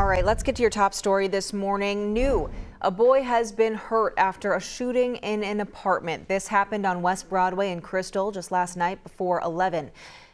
right, let's get to your top story this morning. New, a boy has been hurt after a shooting in an apartment. This happened on West Broadway in Crystal just last night before 11.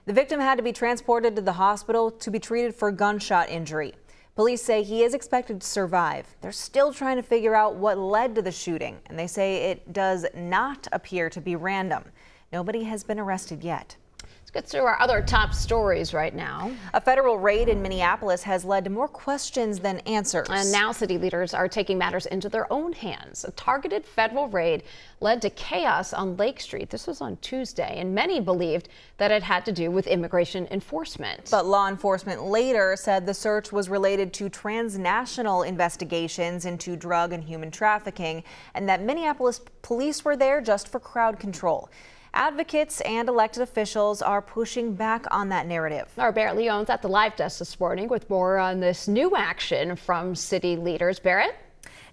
The victim had to be transported to the hospital to be treated for gunshot injury. Police say he is expected to survive. They're still trying to figure out what led to the shooting, and they say it does not appear to be random. Nobody has been arrested yet. Let's get to our other top stories right now. A federal raid in Minneapolis has led to more questions than answers. And now city leaders are taking matters into their own hands. A targeted federal raid led to chaos on Lake Street. This was on Tuesday, and many believed that it had to do with immigration enforcement. But law enforcement later said the search was related to transnational investigations into drug and human trafficking, and that Minneapolis police were there just for crowd control. Advocates and elected officials are pushing back on that narrative. Our Barrett Leon's at the live desk this morning with more on this new action from city leaders. Barrett?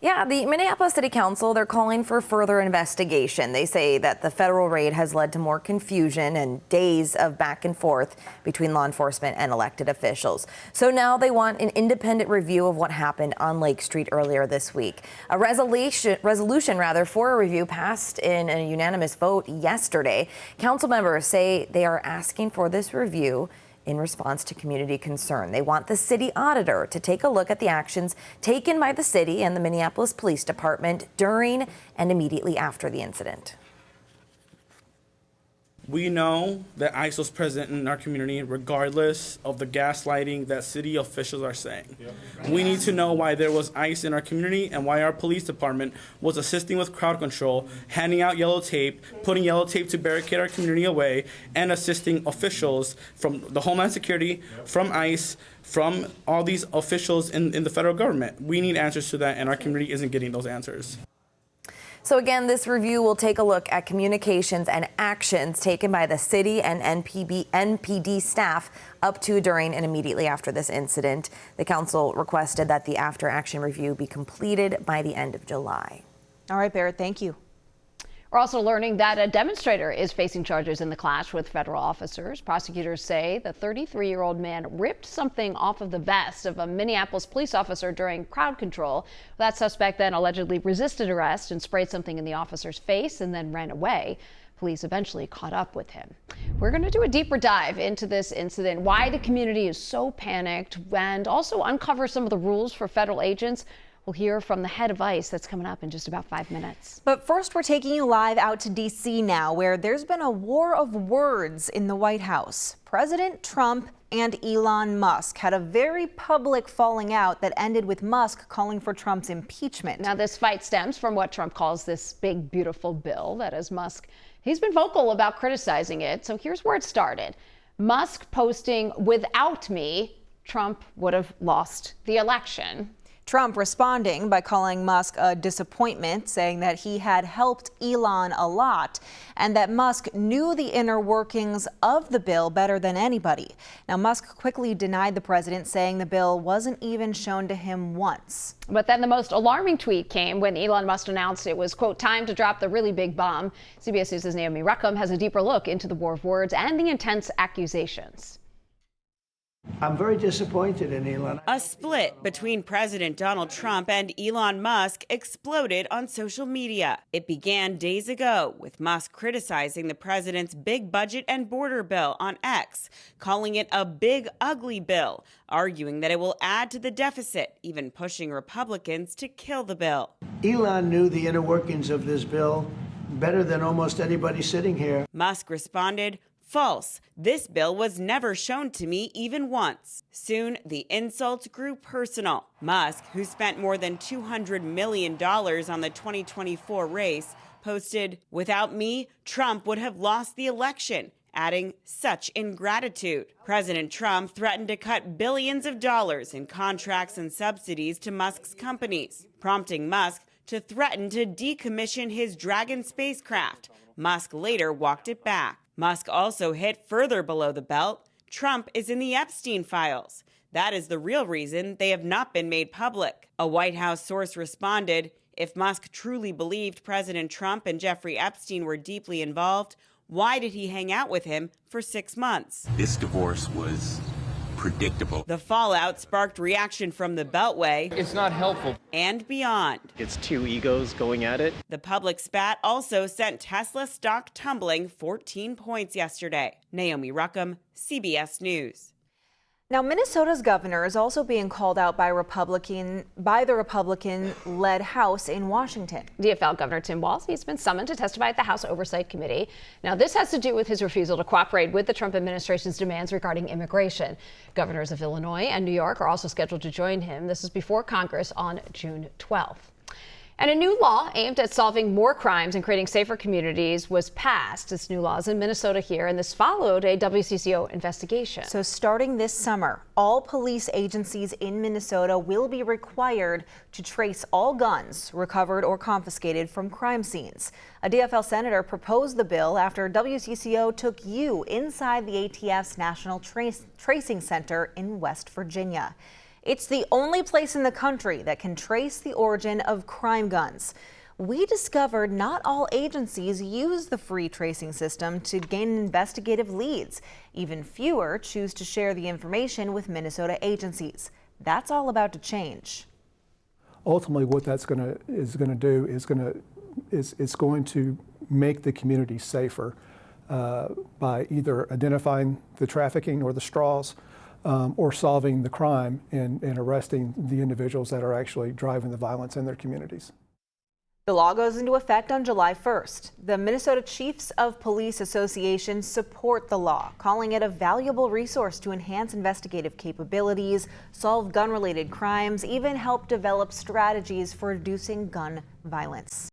Yeah, the Minneapolis City Council, they're calling for further investigation. They say that the federal raid has led to more confusion and days of back and forth between law enforcement and elected officials. So now they want an independent review of what happened on Lake Street earlier this week. A resolution for a review passed in a unanimous vote yesterday. Council members say they are asking for this review in response to community concern. They want the city auditor to take a look at the actions taken by the city and the Minneapolis Police Department during and immediately after the incident. We know that ICE was present in our community regardless of the gaslighting that city officials are saying. We need to know why there was ICE in our community and why our police department was assisting with crowd control, handing out yellow tape, putting yellow tape to barricade our community away, and assisting officials from the Homeland Security, from ICE, from all these officials in the federal government. We need answers to that, and our community isn't getting those answers. So again, this review will take a look at communications and actions taken by the city and NPD staff up to, during, and immediately after this incident. The council requested that the after-action review be completed by the end of July. All right, Barrett, thank you. We're also learning that a demonstrator is facing charges in the clash with federal officers. Prosecutors say the 33-year-old man ripped something off of the vest of a Minneapolis police officer during crowd control. That suspect then allegedly resisted arrest and sprayed something in the officer's face and then ran away. Police eventually caught up with him. We're going to do a deeper dive into this incident, why the community is so panicked, and also uncover some of the rules for federal agents. We'll hear from the head of ICE. That's coming up in just about 5 minutes. But first, we're taking you live out to D.C. now, where there's been a war of words in the White House. President Trump and Elon Musk had a very public falling out that ended with Musk calling for Trump's impeachment. Now, this fight stems from what Trump calls this big, beautiful bill. That is, Musk, he's been vocal about criticizing it. So here's where it started. Musk posting, "Without me, Trump would have lost the election." Trump responding by calling Musk a disappointment, saying that he had helped Elon a lot and that Musk knew the inner workings of the bill better than anybody. Now, Musk quickly denied the president, saying the bill wasn't even shown to him once. But then the most alarming tweet came when Elon Musk announced it was, quote, time to drop the really big bomb. CBS News' Naomi Ruckham has a deeper look into the war of words and the intense accusations. I'm very disappointed in Elon. A split between President Donald Trump and Elon Musk exploded on social media. It began days ago with Musk criticizing the president's big budget and border bill on X, calling it a big, ugly bill, arguing that it will add to the deficit, even pushing Republicans to kill the bill. Elon knew the inner workings of this bill better than almost anybody sitting here. Musk responded, "False. This bill was never shown to me even once." Soon, the insults grew personal. Musk, who spent more than $200 million on the 2024 race, posted, "Without me, Trump would have lost the election," adding, "Such ingratitude." President Trump threatened to cut billions of dollars in contracts and subsidies to Musk's companies, prompting Musk to threaten to decommission his Dragon spacecraft. Musk later walked it back. Musk also hit further below the belt. Trump is in the Epstein files. That is the real reason they have not been made public. A White House source responded, if Musk truly believed President Trump and Jeffrey Epstein were deeply involved, why did he hang out with him for 6 months? This divorce was predictable. The fallout sparked reaction from the Beltway. It's not helpful. And beyond. It's two egos going at it. The public spat also sent Tesla stock tumbling 14 points yesterday. Naomi Ruckham, CBS News. Now, Minnesota's governor is also being called out by the Republican-led House in Washington. DFL Governor Tim Walz, he's been summoned to testify at the House Oversight Committee. Now, this has to do with his refusal to cooperate with the Trump administration's demands regarding immigration. Governors of Illinois and New York are also scheduled to join him. This is before Congress on June 12th. And a new law aimed at solving more crimes and creating safer communities was passed. This new law is in Minnesota here, and this followed a WCCO investigation. So starting this summer, all police agencies in Minnesota will be required to trace all guns recovered or confiscated from crime scenes. A DFL senator proposed the bill after WCCO took you inside the ATF's National Tracing Center in West Virginia. It's the only place in the country that can trace the origin of crime guns. We discovered not all agencies use the free tracing system to gain investigative leads. Even fewer choose to share the information with Minnesota agencies. That's all about to change. Ultimately, what that's going to do is going to make the community safer by either identifying the trafficking or the straws, or solving the crime and arresting the individuals that are actually driving the violence in their communities. The law goes into effect on July 1st. The Minnesota Chiefs of Police Association support the law, calling it a valuable resource to enhance investigative capabilities, solve gun-related crimes, even help develop strategies for reducing gun violence.